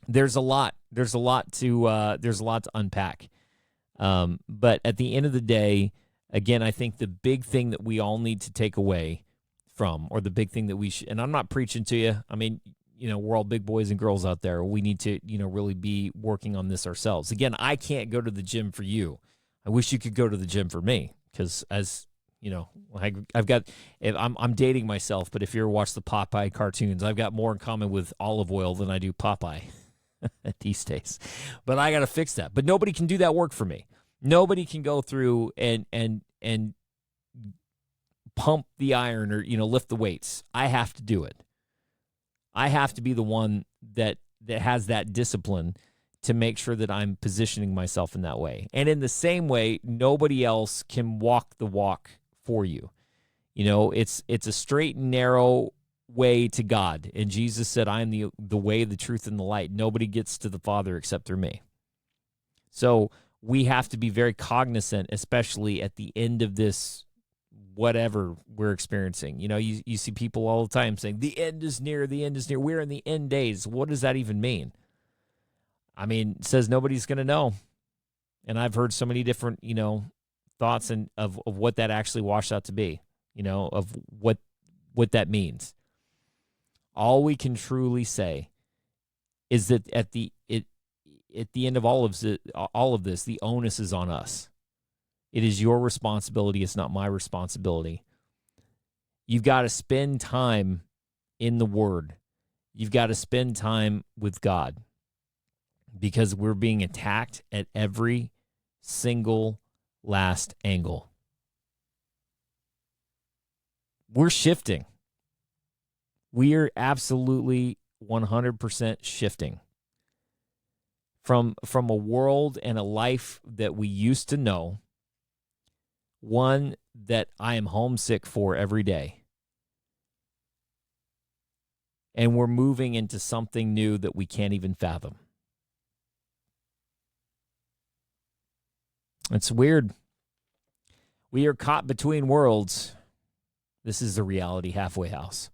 There's a lot to unpack. But at the end of the day, again, I think the big thing that we all need to take away from, or the big thing that we should, and I'm not preaching to you. I mean, we're all big boys and girls out there. We need to, really be working on this ourselves. Again, I can't go to the gym for you. I wish you could go to the gym for me, because as I've got, I'm dating myself, but if you ever watch the Popeye cartoons, I've got more in common with Olive Oil than I do Popeye these days. But I got to fix that. But nobody can do that work for me. Nobody can go through and pump the iron or, lift the weights. I have to do it. I have to be the one that has that discipline to make sure that I'm positioning myself in that way. And in the same way, nobody else can walk the walk for you. It's a straight and narrow way to God. And Jesus said, I am the way, the truth, and the light. Nobody gets to the Father except through me. So we have to be very cognizant, especially at the end of this, whatever we're experiencing. You see people all the time saying, the end is near, the end is near. We're in the end days. What does that even mean? I mean, it says nobody's going to know. And I've heard so many different, thoughts of what that actually washed out to be, of what that means. All we can truly say is that at the end of all of this, the onus is on us. It is your responsibility. It's not my responsibility. You've got to spend time in the Word. You've got to spend time with God, because we're being attacked at every single last angle. We're shifting. We are absolutely 100% shifting from a world and a life that we used to know, one that I am homesick for every day. And we're moving into something new that we can't even fathom. It's weird. We are caught between worlds. This is the reality halfway house.